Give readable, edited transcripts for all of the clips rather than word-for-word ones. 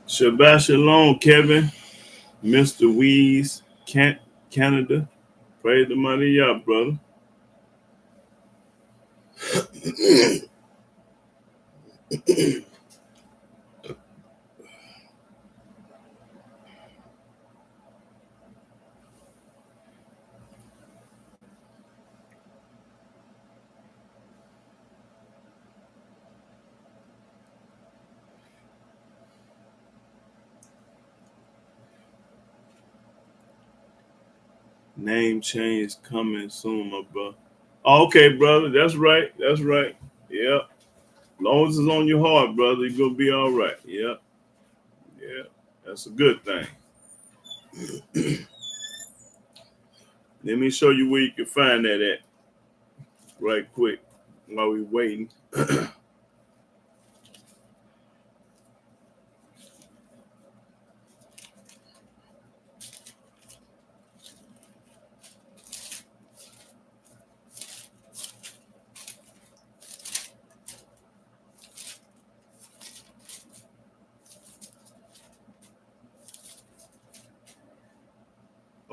Shabbat Shalom, Kevin, Mr. Weeze, Canada. Praise the mighty Yah, brother. Name change coming soon, my brother. Oh, okay, brother. That's right. That's right. Yeah. As long as it's on your heart, brother, you're gonna be all right. Yeah. Yeah. That's a good thing. Let me show you where you can find that at right quick while we waiting.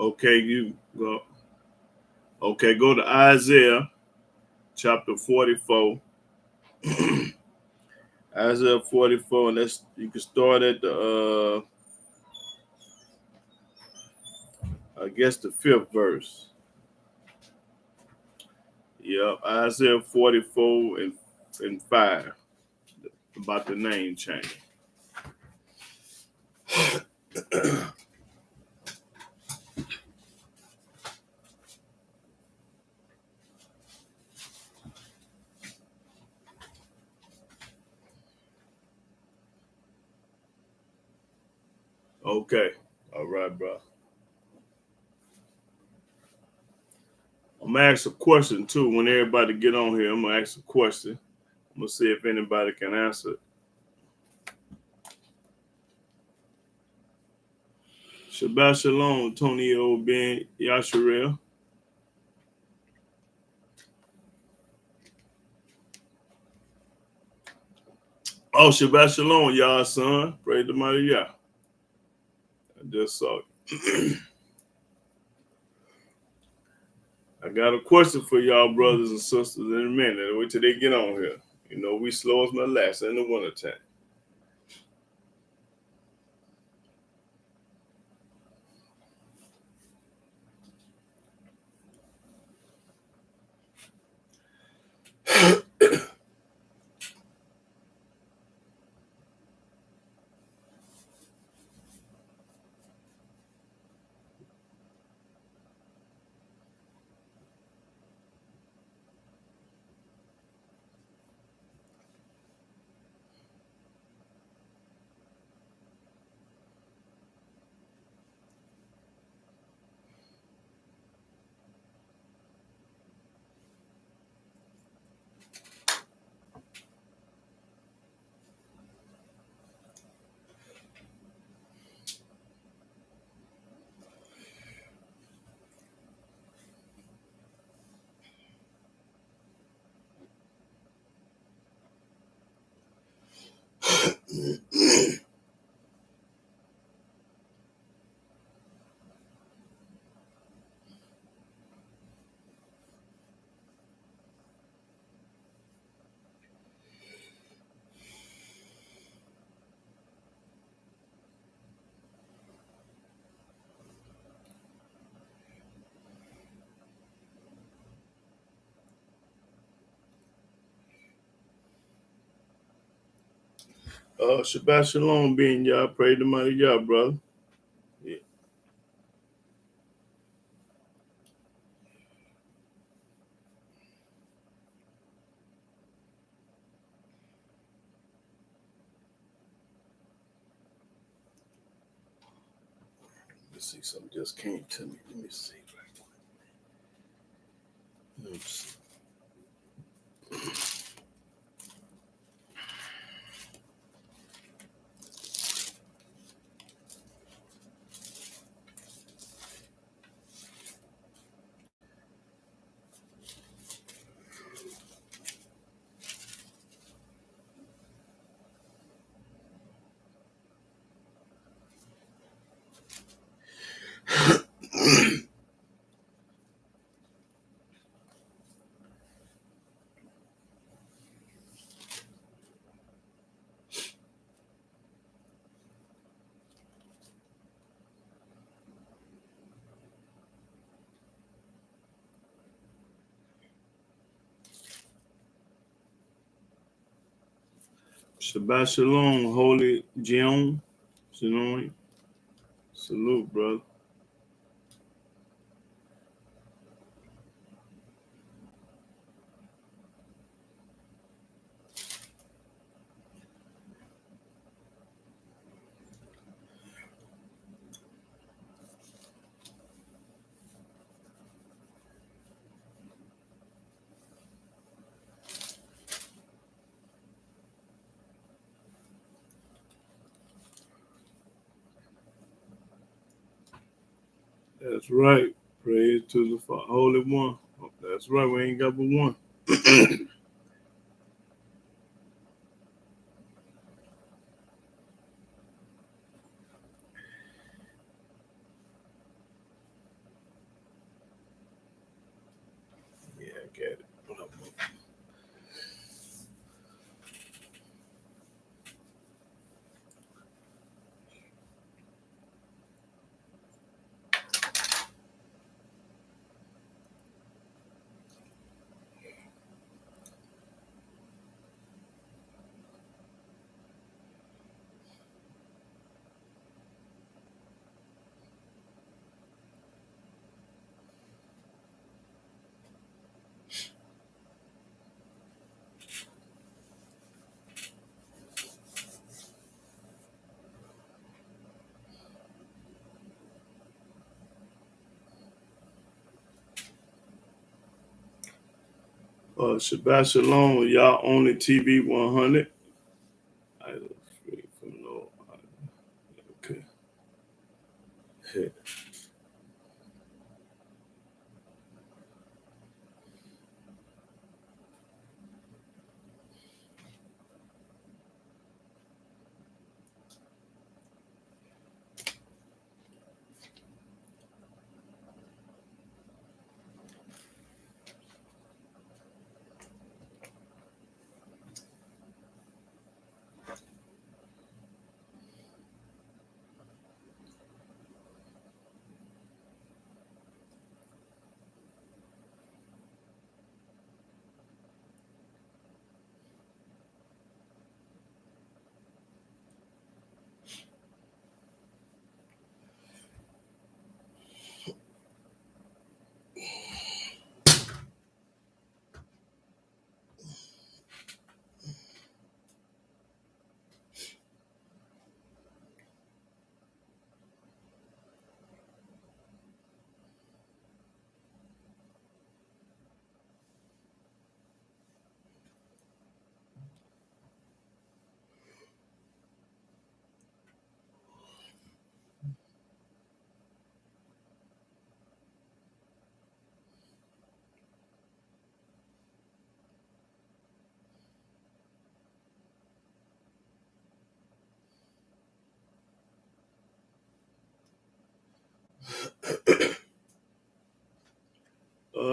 Okay, you go. Okay, go to Isaiah chapter 44. Isaiah 44, and that's you can start at the I guess the fifth verse. Yeah, Isaiah 44 and 5 about the name change. Okay. All right, bro. I'm gonna ask a question too. When everybody get on here, I'm gonna ask a question. I'm gonna see if anybody can answer it. Shabbat Shalom, Tony O. Ben Yasharel. Oh, Shabbat Shalom, y'all son. Praise the mighty Yah. I just saw it. I got a question for y'all brothers and sisters in a minute. Wait till they get on here. You know, we slow as molasses in the wintertime. Shabbat Shalom being y'all. Pray the mighty Yah, brother. Yeah. Let's see, something just came to me. Let me see. Let me see. Shabbat Shalom, Holy Jion. Shalom. Salute, brother. That's right. Praise to the Holy One. That's right. We ain't got but one. Yeah, I get it. What up, Shabbat Shalom, y'all only TV 100. I was free from no. Okay.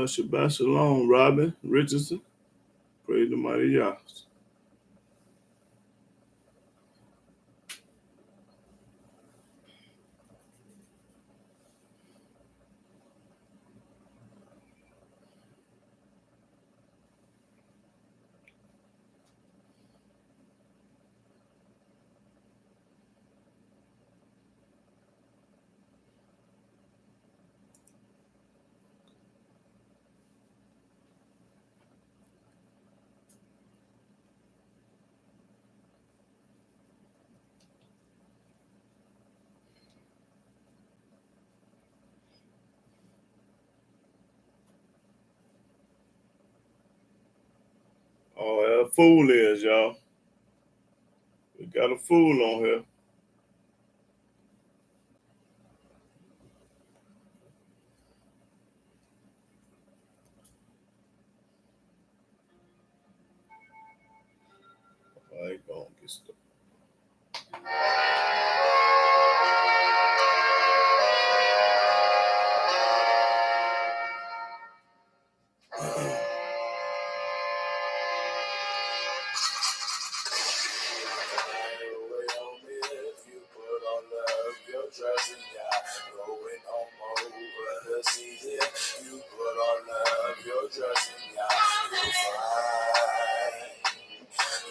Shabbat Shalom, Robin Richardson. Praise the mighty Yah. Oh, that fool is, y'all. We got a fool on here. I ain't gonna get stuck.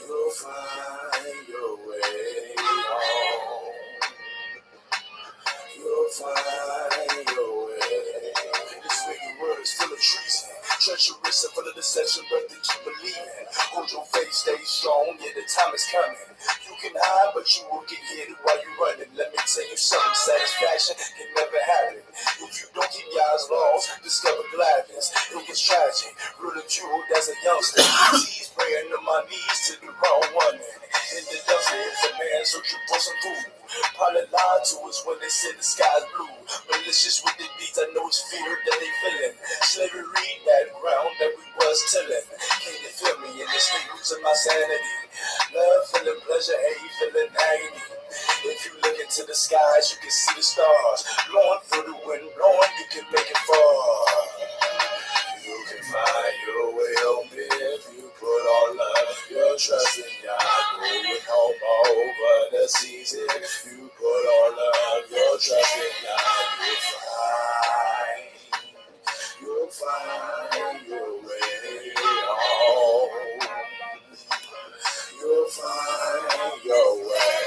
You'll find treacherous and full of deception, but they keep believing. Hold your faith, stay strong, yeah, the time is coming. You can hide, but you will get hit while you're running. Let me tell you something, satisfaction can never happen. If you don't keep your eyes lost, discover gladness. It gets tragic, ridiculed as a youngster. He's praying on my knees to the wrong woman. In the desert, it's a man searching for some food. Probably lied to us when they said the sky's blue. Malicious with the deeds, I know it's fear that they feeling. Slavery, that ground that we was tilling. Can you feel me in the state roots of my sanity? Love, feeling pleasure, hate, feeling agony. If you look into the skies, you can see the stars. Blowing through the wind, blowing, you can make it far. You can find your way home if you put all love, your trust in God. Going home over the seas if you put all love, your trust in God. You'll find your way home. You'll find your way.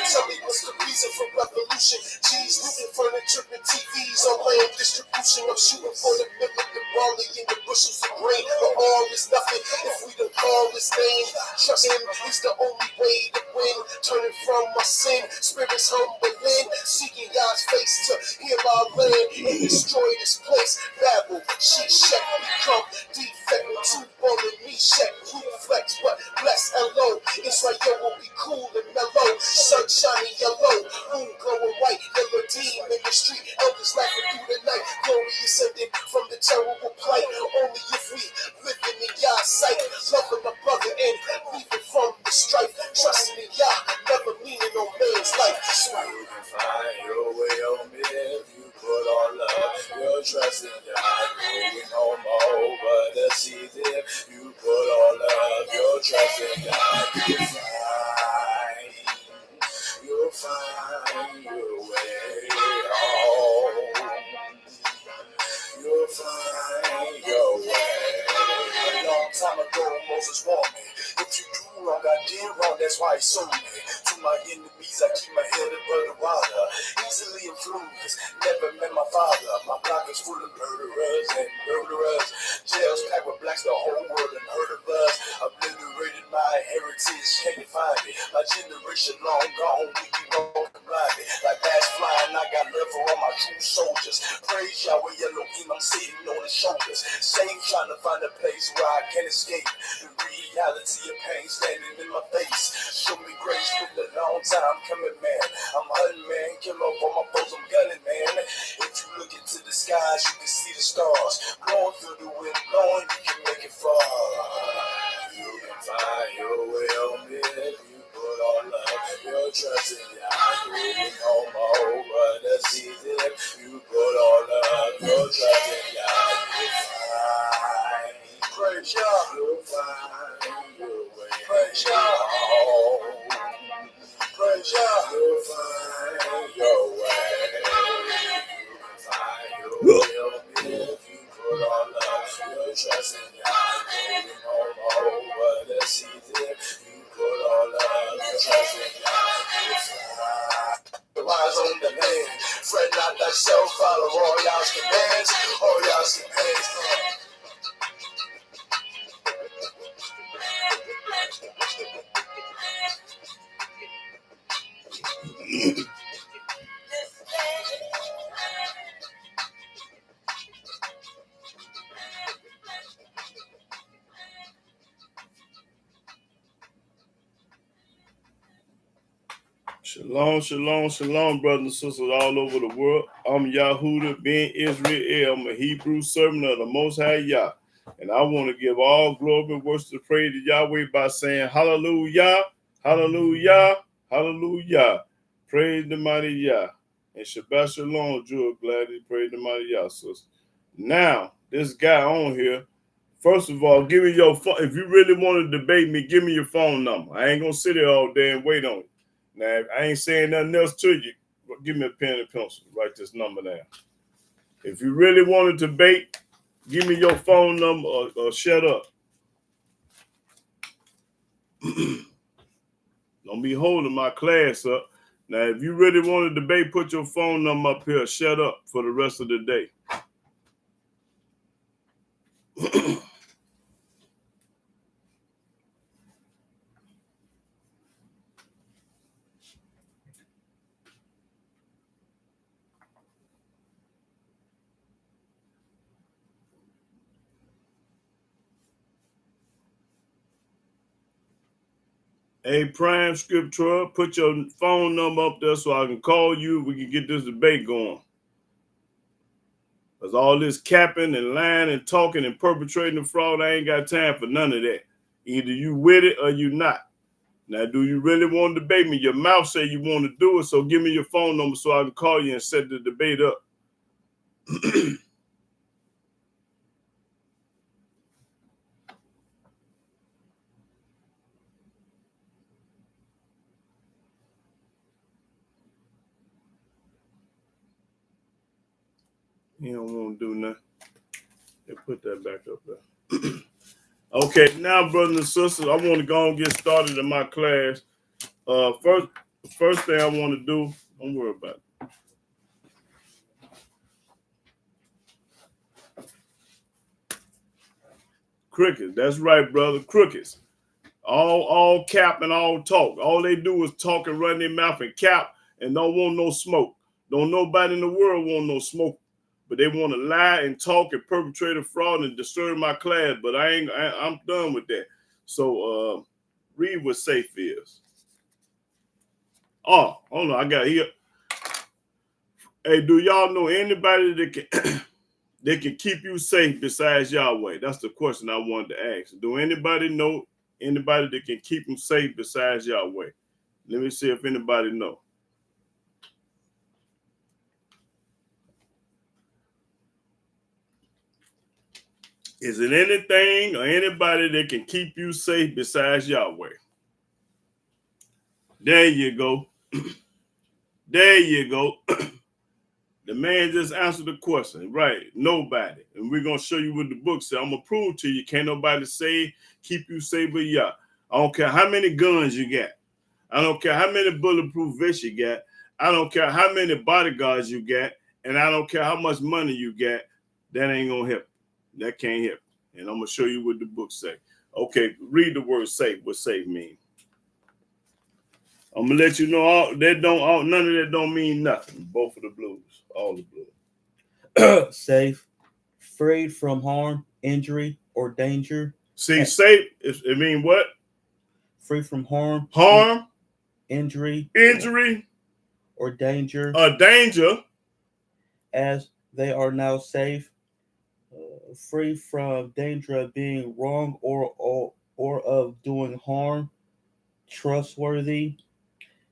Tell me what's the reason for revolution? G's looting furniture and TVs on land distribution. I'm shooting for the million, the barley and the bushels of grain. But all is nothing if we don't call his name. Trust him is the only way to win. Turning from my sin, spirits humbling, seeking God's face to heal our land and destroy this place. Babel, she check, become defect. Two ball and me check, blue flex, but bless hello. Israel will be cool and mellow, sunshiny yellow, moon glowing white, yellow deem in the street, elders laughing through the night, glory ascending from the terrible plight, only if we living in Yah's sight, loving my brother and leaving from the strife, trusting in Yah, never leaning on man's life. So you can find your way home if you put all love, your trust in God, going home over the seas if you put all love, your trust in God, you'll find your way home. You'll find your way. A long time ago, Moses warned me. If you do wrong, I did wrong. That's why he sold me. To my enemies, I keep my head above the water. Easily influenced. Never met my father. My block is full of murderers and murderers. Jails packed with blacks. The whole world and heard of us. Obliterated my heritage. Can't find it. My generation long gone. We be broken blinded. Like bats flying, I got love for all my true soldiers. Praise Yahweh Elohim, I'm sitting on his shoulders. Same trying to find a place where I can escape the reality of pain standing in my face. Show me grace, been a long time coming, man. I'm hunting, man. Kill off all my foes, I'm gunning, man. If you look into the skies, you can see the stars. Blowing through the wind, blowing, you can make it far. You can find your way home if you put all love, your trust in Yah. Going home over the seas if you put all love, your trust in Yah. Praise Yah. You'll find your way. Praise Yah. Praise Yah. You'll find your way. You can find your way if you put all love, your trust in Yah. Going home over the seas if you put all love, your trust in Yah. You'll find your eyes on the land. Fret not thyself, follow all Yah's commands. All Yah's commands. Shalom, shalom, shalom, brothers and sisters all over the world. I'm Yahudah ben Israel. I'm a Hebrew servant of the Most High Yah. And I want to give all glory and worship and praise to Yahweh by saying hallelujah, hallelujah, hallelujah. Praise the mighty Yah. And Shabbat Shalom, Jew, glad to praise the mighty Yah, sister. Now, this guy on here, first of all, give me your phone. If you really want to debate me, give me your phone number. I ain't going to sit here all day and wait on you. Now, I ain't saying nothing else to you. Give me a pen and pencil. Write this number down. If you really want to debate, give me your phone number or shut up. Don't be holding my class up. Now, if you really want to debate, put your phone number up here. Shut up for the rest of the day. Hey, Prime Scripture, put your phone number up there so I can call you. We can get this debate going. Because all this capping and lying and talking and perpetrating the fraud, I ain't got time for none of that. Either you with it or you not. Now, do you really want to debate me? Your mouth say you want to do it, so give me your phone number so I can call you and set the debate up. He don't want to do nothing. They put that back up there. Okay, now, brothers and sisters, I want to go and get started in my class. First thing I want to do, don't worry about it. Crickets, that's right, brother. Crickets. All cap and all talk. All they do is talk and run their mouth and cap and don't want no smoke. Don't nobody in the world want no smoke. But they want to lie and talk and perpetrate a fraud and disturb my class. But I'm done with that. So read what safe is. Oh, hold on, I got here. Hey, do y'all know anybody that can that can keep you safe besides Yahweh? That's the question I wanted to ask. Do anybody know anybody that can keep them safe besides Yahweh? Let me see if anybody know. Is it anything or anybody that can keep you safe besides Yahweh? There you go. There you go. The man just answered the question. Right. Nobody. And we're going to show you what the book says. I'm going to prove to you. Can't nobody say, keep you safe but Yah. I don't care how many guns you got. I don't care how many bulletproof vests you got. I don't care how many bodyguards you got. And I don't care how much money you got. That ain't going to help. That can't help. And I'm going to show you what the book say. Okay, read the word safe. What safe mean? I'm going to let you know none of that don't mean nothing. Both of the blues. All the blues. Safe, freed from harm, injury, or danger. See, safe, it mean what? Free from harm, injury, or danger. Danger. As they are now safe, free from danger of being wrong or of doing harm, trustworthy,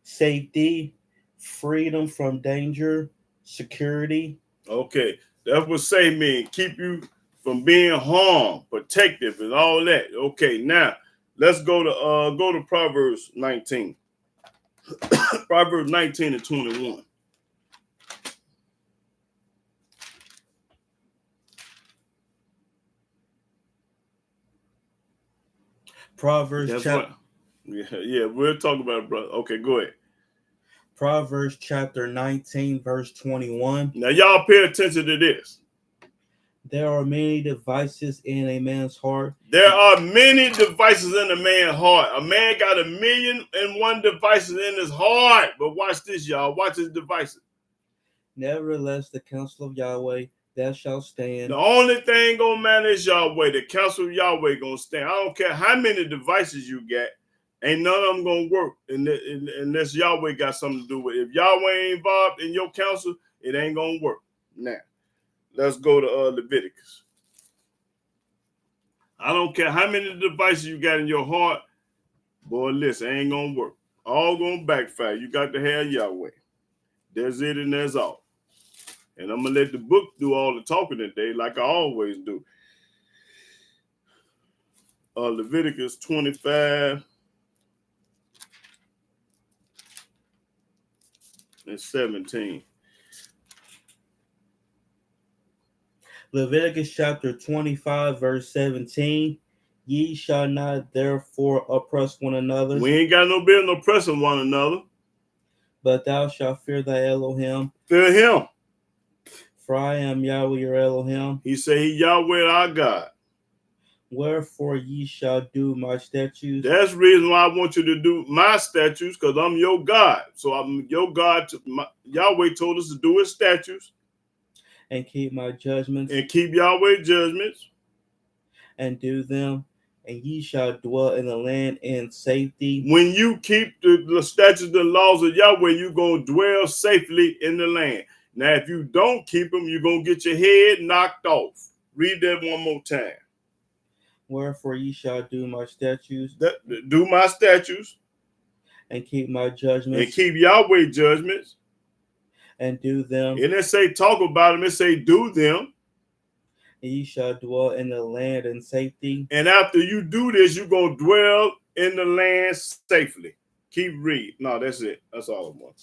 safety, freedom from danger, security. Okay, that's what safe mean. Keep you from being harmed, protective, and all that. Okay, now let's go to Proverbs 19. Proverbs 19 and 21. Proverbs Yeah, we'll talk about it, brother. Okay, go ahead. Proverbs chapter 19, verse 21. Now, y'all pay attention to this. There are many devices in a man's heart. There are many devices in a man's heart. A man got 1,000,001 devices in his heart. But watch this, y'all. Watch his devices. Nevertheless, the counsel of Yahweh, that shall stand. The only thing gonna matter is Yahweh. The counsel of Yahweh gonna stand. I don't care how many devices you got. Ain't none of them gonna work unless Yahweh got something to do with it. If Yahweh ain't involved in your counsel, it ain't gonna work. Now, let's go to Leviticus. I don't care how many devices you got in your heart, boy, listen, ain't gonna work. All gonna backfire. You got to have Yahweh. There's it and there's all. And I'm gonna let the book do all the talking today, like I always do. Leviticus 25 and 17. Leviticus chapter 25, verse 17. Ye shall not therefore oppress one another. We ain't got no business oppressing one another. But thou shalt fear thy Elohim. Fear him. For I am Yahweh your Elohim. He said he Yahweh our God. Wherefore ye shall do my statutes. That's the reason why I want you to do my statutes, because I'm your God. So I'm your God. Yahweh told us to do his statutes. And keep my judgments. And keep Yahweh's judgments. And do them. and ye shall dwell in the land in safety. When you keep the statutes and laws of Yahweh, you're going to dwell safely in the land. Now, if you don't keep them, you're going to get your head knocked off. Read that one more time. Wherefore ye shall do my statutes, Do my statutes, and keep my judgments, and keep Yahweh judgments, and do them. And it say talk about them, it say do them. And ye shall dwell in the land in safety. And after you do this, you're going to dwell in the land safely. Keep reading. No, that's it. That's all I want.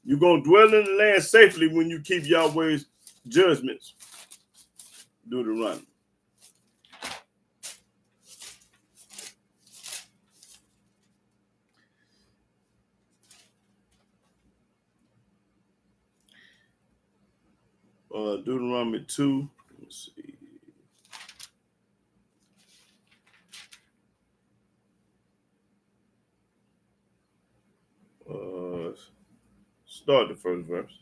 You're going to dwell in the land safely when you keep Yahweh's judgments. Deuteronomy. Deuteronomy 2. Let's see. Start the first verse.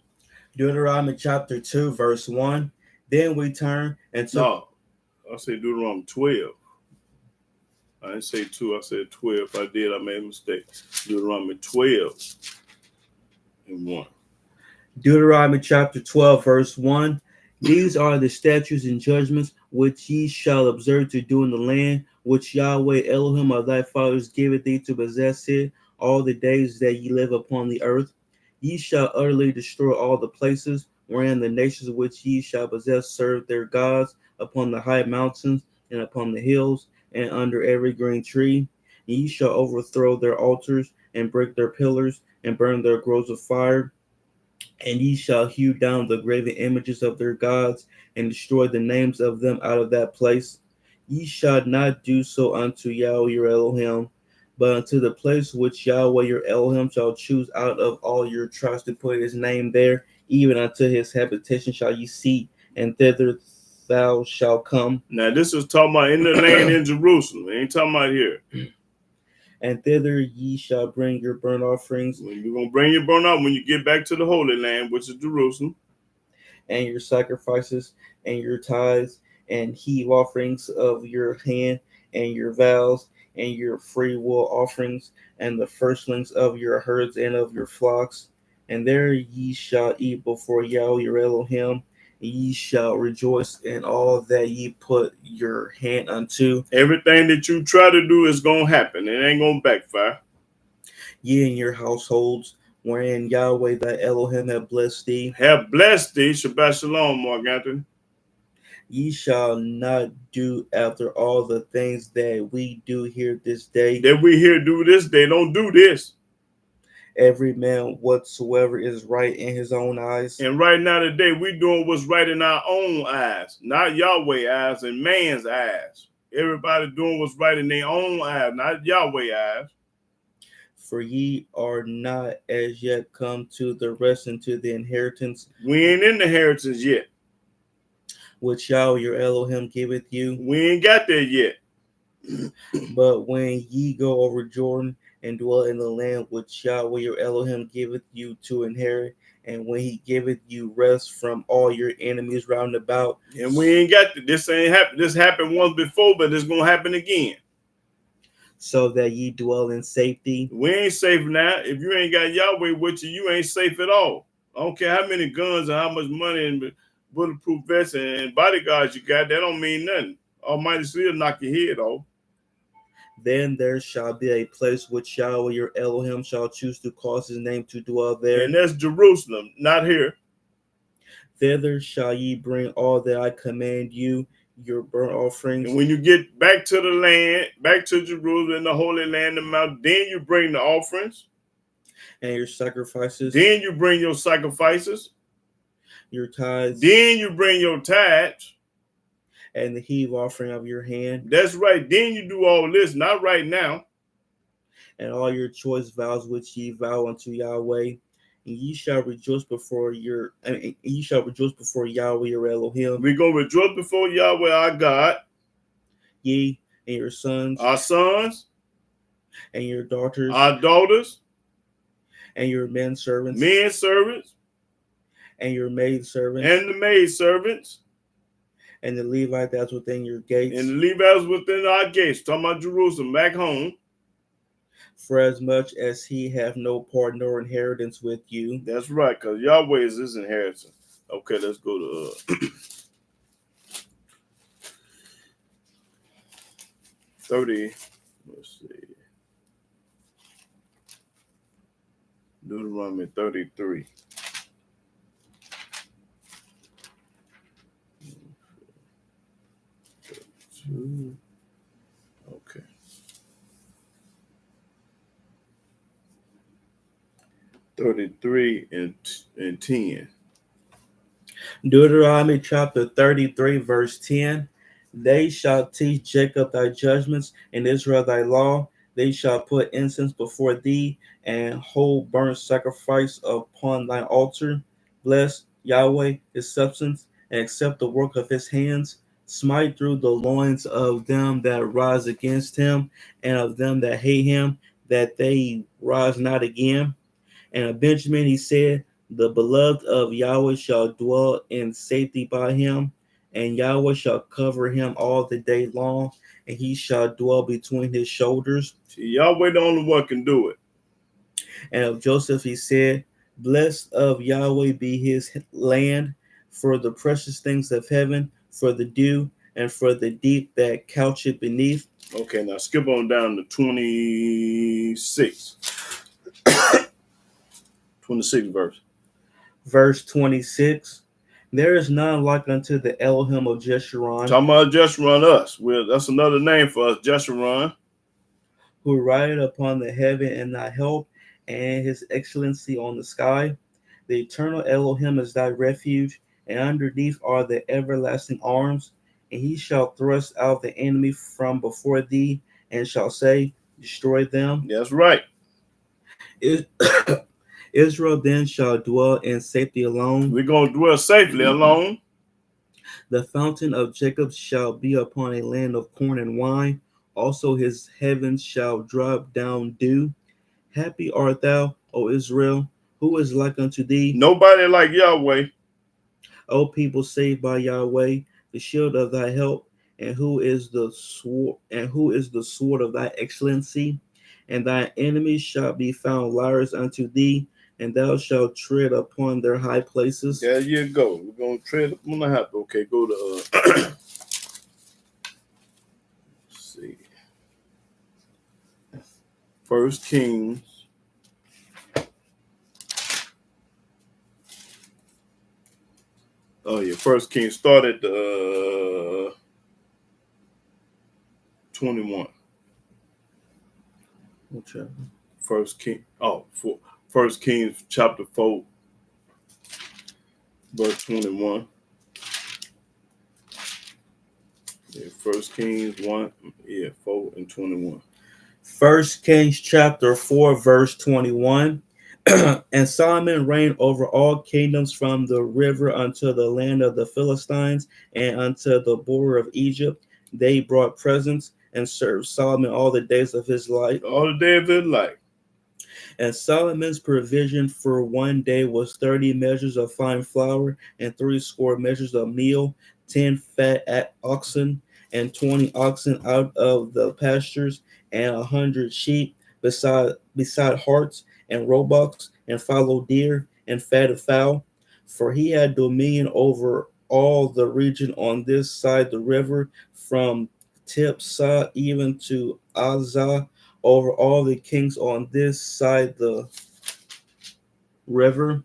Deuteronomy chapter 2, verse 1. Then we turn and took. No, I say Deuteronomy 12. I didn't say 2, I said 12. If I did, I made a mistake. Deuteronomy 12 and 1. Deuteronomy chapter 12, verse 1. These are the statutes and judgments which ye shall observe to do in the land which Yahweh Elohim of thy fathers giveth thee to possess it all the days that ye live upon the earth. Ye shall utterly destroy all the places wherein the nations which ye shall possess serve their gods upon the high mountains and upon the hills and under every green tree. And ye shall overthrow their altars and break their pillars and burn their groves of fire. And ye shall hew down the graven images of their gods and destroy the names of them out of that place. Ye shall not do so unto Yahweh your Elohim, but unto the place which Yahweh your Elohim shall choose out of all your tribes to put his name there, even unto his habitation shall ye seek, and thither thou shalt come. Now this is talking about in the land in Jerusalem. It ain't talking about here. And thither ye shall bring your burnt offerings. When you're going to bring your burnt offering when you get back to the Holy Land, which is Jerusalem. And your sacrifices and your tithes and heave offerings of your hand and your vows and your free will offerings and the firstlings of your herds and of your flocks. And there ye shall eat before Yahweh your Elohim. Ye shall rejoice in all that ye put your hand unto. Everything that you try to do is going to happen. It ain't going to backfire. Ye and your households, wherein Yahweh thy Elohim have blessed thee. Have blessed thee. Shabbat shalom, Mark Anthony. Ye shall not do after all the things that we do here this day. That we here do this day. Don't do this. Every man whatsoever is right in his own eyes. And right now today, we doing what's right in our own eyes. Not Yahweh eyes and man's eyes. Everybody doing what's right in their own eyes, not Yahweh eyes. For ye are not as yet come to the rest into the inheritance. We ain't in the inheritance yet. Which Yahweh your Elohim giveth you. We ain't got there yet. But when ye go over Jordan and dwell in the land which Yahweh your Elohim giveth you to inherit, and when he giveth you rest from all your enemies round about. And we ain't got this ain't happened. This happened once before, but it's gonna happen again. So that ye dwell in safety. We ain't safe now. If you ain't got Yahweh with you, you ain't safe at all. I don't care how many guns and how much money and bulletproof vests and bodyguards you got, that don't mean nothing. Almighty still knock your head off. Then there shall be a place which Yahweh your Elohim shall choose to cause his name to dwell there. And that's Jerusalem, not here. Thither shall ye bring all that I command you, your burnt offerings. And when you get back to the land, back to Jerusalem, the Holy Land, the mount, then you bring the offerings. And your sacrifices. Then you bring your sacrifices. Your tithes. Then you bring your tithes. And the heave offering of your hand. That's right. Then you do all this, not right now. And all your choice vows which ye vow unto Yahweh, and ye shall rejoice before Yahweh your Elohim. We're gonna rejoice before Yahweh our God. Ye and your sons, our sons, and your daughters, our daughters, and your men servants, and your maid servants, and the maid servants. And the maid servants. and the Levite that's within your gates. And the Levites within our gates. Talking about Jerusalem, back home. For as much as he have no part nor inheritance with you. That's right, because Yahweh is his inheritance. Okay, let's go to 30. Let's see. Deuteronomy 33. Okay. 33 and 10. Deuteronomy chapter 33, verse 10. They shall teach Jacob thy judgments, and Israel thy law. They shall put incense before thee, and hold burnt sacrifice upon thine altar. Bless Yahweh his substance, and accept the work of his hands. Smite through the loins of them that rise against him, and of them that hate him, that they rise not again. And of Benjamin he said, the beloved of Yahweh shall dwell in safety by him, and Yahweh shall cover him all the day long, and he shall dwell between his shoulders. See, Yahweh the only one can do it. And of Joseph he said, blessed of Yahweh be his land, for the precious things of heaven, for the dew, and for the deep that coucheth beneath. Okay, now skip on down to 26. 26 verse. Verse 26. There is none like unto the Elohim of Jeshurun. Talking about Jeshurun us. Well, that's another name for us, Jeshurun. Who rideth upon the heaven and thy help, and his excellency on the sky. The eternal Elohim is thy refuge, and underneath are the everlasting arms. And he shall thrust out the enemy from before thee, and shall say, destroy them. That's right. Israel then shall dwell in safety alone. We're going to dwell safely alone. The fountain of Jacob shall be upon a land of corn and wine. Also his heavens shall drop down dew. Happy art thou, O Israel, who is like unto thee? Nobody like Yahweh. O people saved by Yahweh, the shield of thy help, and who is the sword of thy excellency? And thy enemies shall be found liars unto thee, and thou shalt tread upon their high places. There you go. We're going to tread upon the high. Okay, go to let's see. 1 Kings. Oh yeah, 1 Kings started 21. Okay. 1 Kings chapter 4, verse 21. Yeah, 1 Kings 1, 4 and 21. 1 Kings chapter 4, verse 21. And Solomon reigned over all kingdoms from the river unto the land of the Philistines and unto the border of Egypt. They brought presents and served Solomon all the days of his life. All the days of his life. And Solomon's provision for one day was 30 measures of fine flour and 80 measures of meal, 10 fat oxen and 20 oxen out of the pastures, and 100 sheep, beside harts and roebucks and fallow deer and fatted fowl. For he had dominion over all the region on this side the river, from Tipsah even to Azah, over all the kings on this side the river,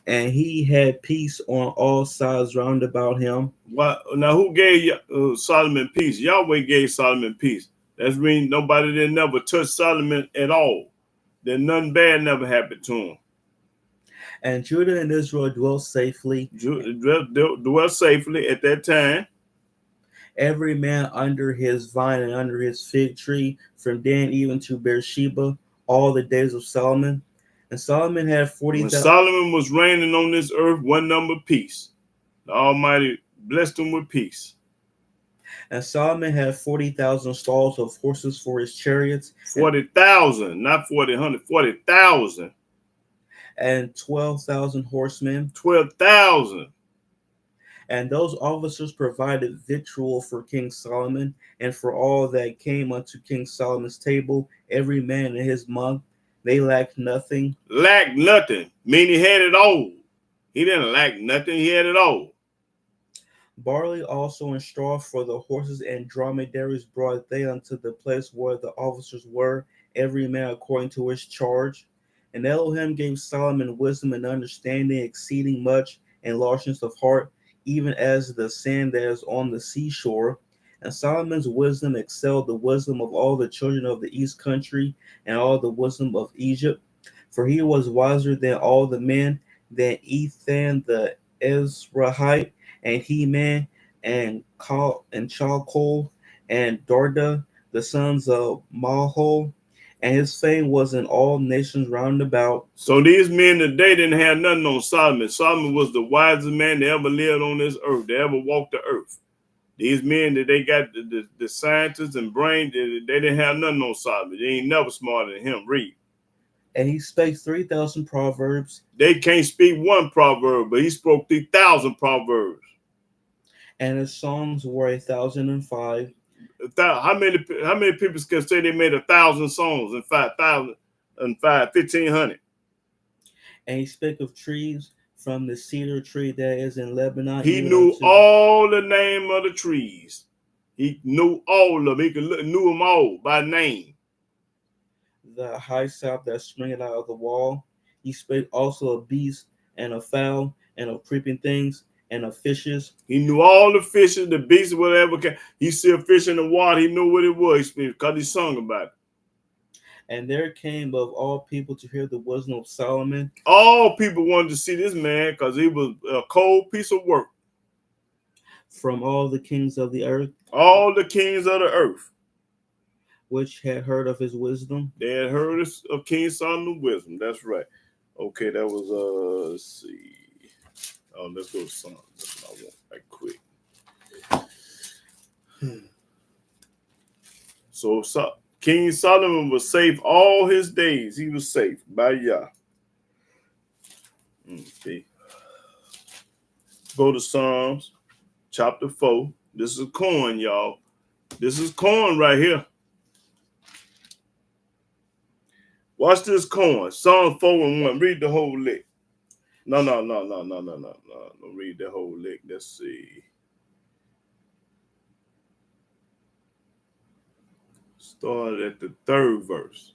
and he had peace on all sides round about him. Why, now, who gave Solomon peace? Yahweh gave Solomon peace. That means nobody did never touch Solomon at all. That nothing bad never happened to him. And Judah and Israel dwelt safely. Dwelt safely at that time. Every man under his vine and under his fig tree, from Dan even to Beersheba, all the days of Solomon. And Solomon had 40,000. When Solomon was reigning on this earth, one number peace. The Almighty blessed him with peace. And Solomon had 40,000 stalls of horses for his chariots. 40,000, not 40,000, 40,000. And 12,000 horsemen. 12,000. And those officers provided victual for King Solomon, and for all that came unto King Solomon's table, every man in his month. They lacked nothing. Lacked nothing. Meaning he had it all. He didn't lack nothing. He had it all. Barley also and straw for the horses and dromedaries brought they unto the place where the officers were, every man according to his charge. And Elohim gave Solomon wisdom and understanding exceeding much, and largeness of heart, even as the sand that is on the seashore. And Solomon's wisdom excelled the wisdom of all the children of the east country, and all the wisdom of Egypt. For he was wiser than all the men, than Ethan the Ezrahite, and Heman, and Chalcol, and Dorda, the sons of Mahol, and his fame was in all nations round about. So these men today didn't have nothing on Solomon. Solomon was the wisest man that ever lived on this earth, that ever walked the earth. These men that they got the scientists and brain, they didn't have nothing on Solomon. They ain't never smarter than him. Read. And he spake 3,000 proverbs. They can't speak one proverb, but he spoke 3,000 proverbs. And his songs were 1,005. How many people can say they made 1,000 songs and 5,000 and 1,500? And he spake of trees, from the cedar tree that is in Lebanon. He knew all the name of the trees. He knew all of them. He knew them all by name. The high sap that springeth out of the wall. He spake also of beasts, and of fowl, and of creeping things, and of fishes. He knew all the fishes, the beasts, whatever. He see a fish in the water. He knew what it was because he sung about it. And there came of all people to hear the wisdom of Solomon. All people wanted to see this man because he was a cold piece of work. From all the kings of the earth. All the kings of the earth. Which had heard of his wisdom. They had heard of King Solomon's wisdom. That's right. Okay, that was, let's see. Oh, let's go to Psalms. That's what I want right quick. So King Solomon was safe all his days. He was safe by Yah. Okay. Go to Psalms chapter 4. This is corn, y'all. This is corn right here. Watch this corn. Psalm 4:1. Read the whole lick. No. Read the whole lick. Let's see. Start at the 3rd verse.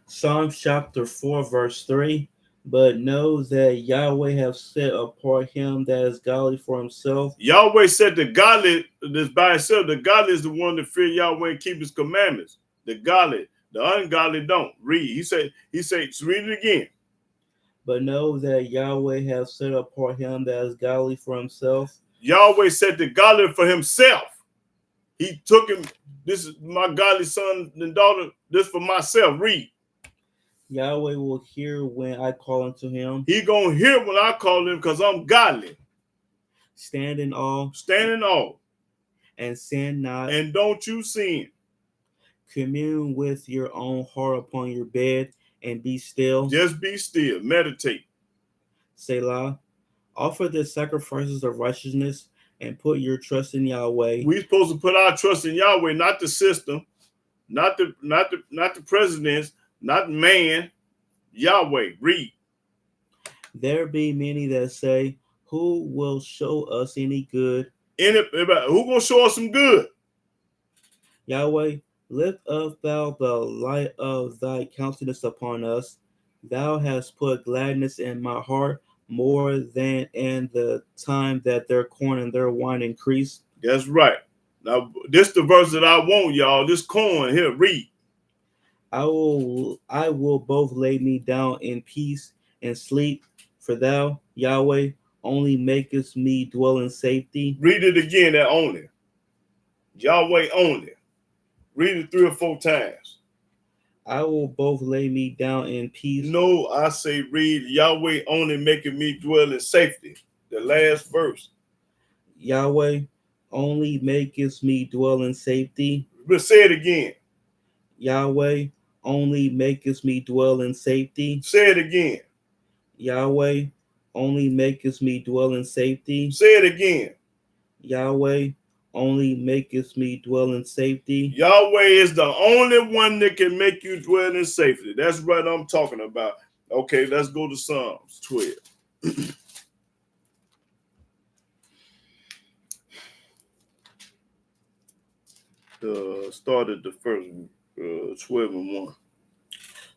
Psalms chapter 4, verse 3. But know that Yahweh have set apart him that is godly for himself. Yahweh said the godly is by himself. The godly is the one that fear Yahweh and keep his commandments. The godly, the ungodly don't. Read. He said, read it again. But know that Yahweh have set apart him that is godly for himself. Yahweh said the godly for himself. He took him. This is my godly son and daughter. This for myself. Read. Yahweh will hear when I call unto him. He gonna hear when I call him because I'm godly. Stand in awe. Stand in awe. And sin not. And don't you sin. Commune with your own heart upon your bed and be still. Just be still. Meditate. Selah. Offer the sacrifices of righteousness and put your trust in Yahweh. We're supposed to put our trust in Yahweh, not the system, not the presidents, not man. Yahweh. Read. There be many that say, who will show us any good? Who gonna show us some good? Yahweh, lift up thou the light of thy countenance upon us. Thou hast put gladness in my heart more than in the time that their corn and their wine increased. That's right. Now, this the verse that I want, y'all. This corn here, read. I will both lay me down in peace and sleep, for thou, Yahweh, only makest me dwell in safety. Read it again, that only. Yahweh only. Read it 3 or 4 times. I will both lay me down in peace. No, I say read Yahweh only making me dwell in safety. The last verse. Yahweh only makest me dwell in safety. But say it again. Yahweh only makest me dwell in safety. Say it again. Yahweh only maketh me dwell in safety. Say it again. Yahweh only maketh me dwell in safety. Yahweh is the only one that can make you dwell in safety. That's what I'm talking about. Okay, let's go to Psalms 12. Start at the first 12 and 1.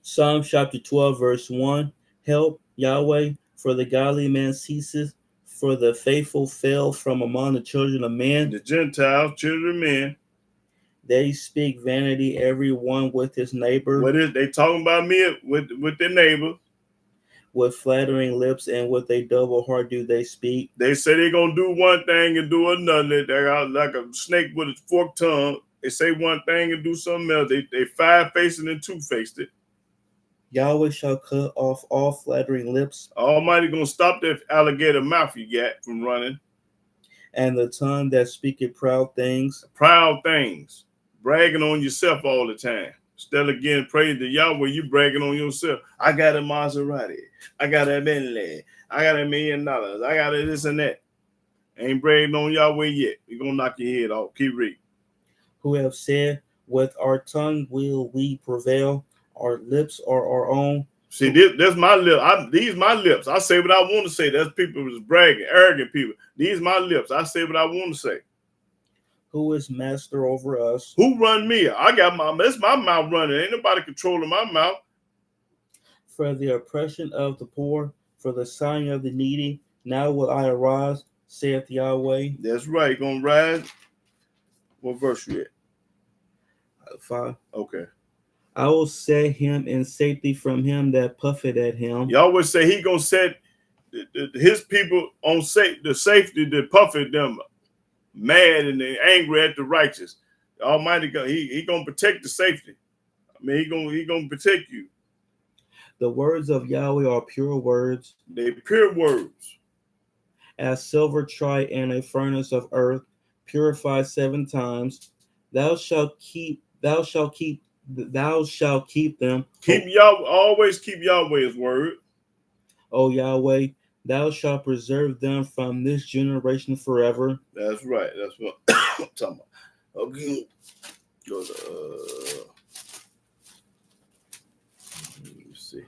Psalm chapter 12, verse 1. Help, Yahweh, for the godly man ceaseth, for the faithful fell from among the children of men. The Gentiles, children of men. They speak vanity, every one with his neighbor. What is they talking about me with their neighbor? With flattering lips and with a double heart do they speak. They say they're going to do one thing and do another. They're like a snake with a forked tongue. They say one thing and do something else. They five-faced and two-faced it. Yahweh shall cut off all flattering lips. Almighty going to stop that alligator mouth you got from running. And the tongue that speaketh proud things. Proud things. Bragging on yourself all the time. Instead of getting praise to Yahweh, you bragging on yourself. I got a Maserati. I got a Bentley. I got $1 million. I got a this and that. Ain't bragging on Yahweh yet. You're going to knock your head off. Keep reading. Who have said, with our tongue will we prevail. Our lips are our own. See, that's my lips. These my lips. I say what I want to say. That's people who's bragging, arrogant people. These my lips. I say what I want to say. Who is master over us? Who run me? I got that's my mouth running. Ain't nobody controlling my mouth. For the oppression of the poor, for the sighing of the needy, now will I arise, saith Yahweh. That's right. Gonna rise. What verse you at? 5. Okay. I will set him in safety from him that puffeth at him. Yahweh say he gonna set his people on the safety that puffeth them mad and they angry at the righteous. The Almighty God, he gonna protect the safety. I mean, he gonna protect you. The words of Yahweh are pure words. They pure words. As silver tried in a furnace of earth, purified 7 times. Thou shalt keep them. Always keep Yahweh's word. O Yahweh, thou shalt preserve them from this generation forever. That's right. That's what I'm talking about. Okay. Go to let me see.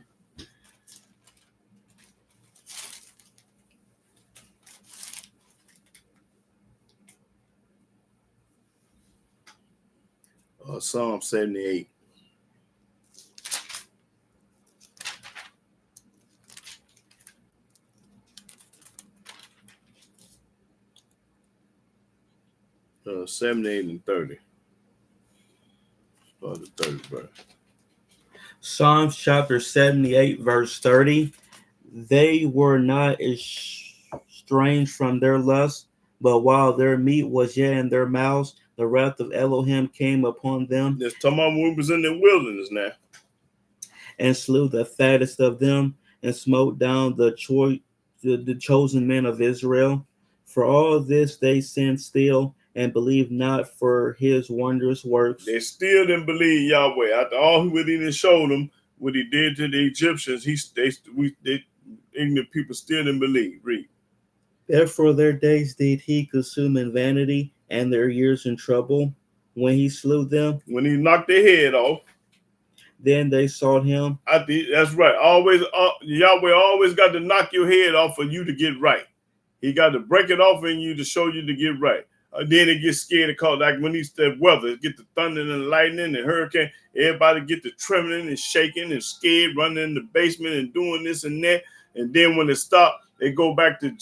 Psalm 78. 78 and 30. Start the 30 verse. Psalms chapter 78, verse 30. They were not estranged from their lust, but while their meat was yet in their mouths, the wrath of Elohim came upon them. Just talking about when we was in the wilderness now. And slew the fattest of them, and smote down the chosen men of Israel. For all this they sinned still, and believed not for his wondrous works. They still didn't believe Yahweh. After all what he didn't show them, what he did to the Egyptians, ignorant people still didn't believe. Read. Therefore their days did he consume in vanity, and their years in trouble. When he slew them, when he knocked their head off, then they sought him. That's right. Always, Yahweh always got to knock your head off for you to get right. He got to break it off in you to show you to get right. Then it gets scared to call, like when he said weather, get the thunder and the lightning and hurricane. Everybody get the trembling and shaking and scared, running in the basement and doing this and that. And then when it stopped, they go back to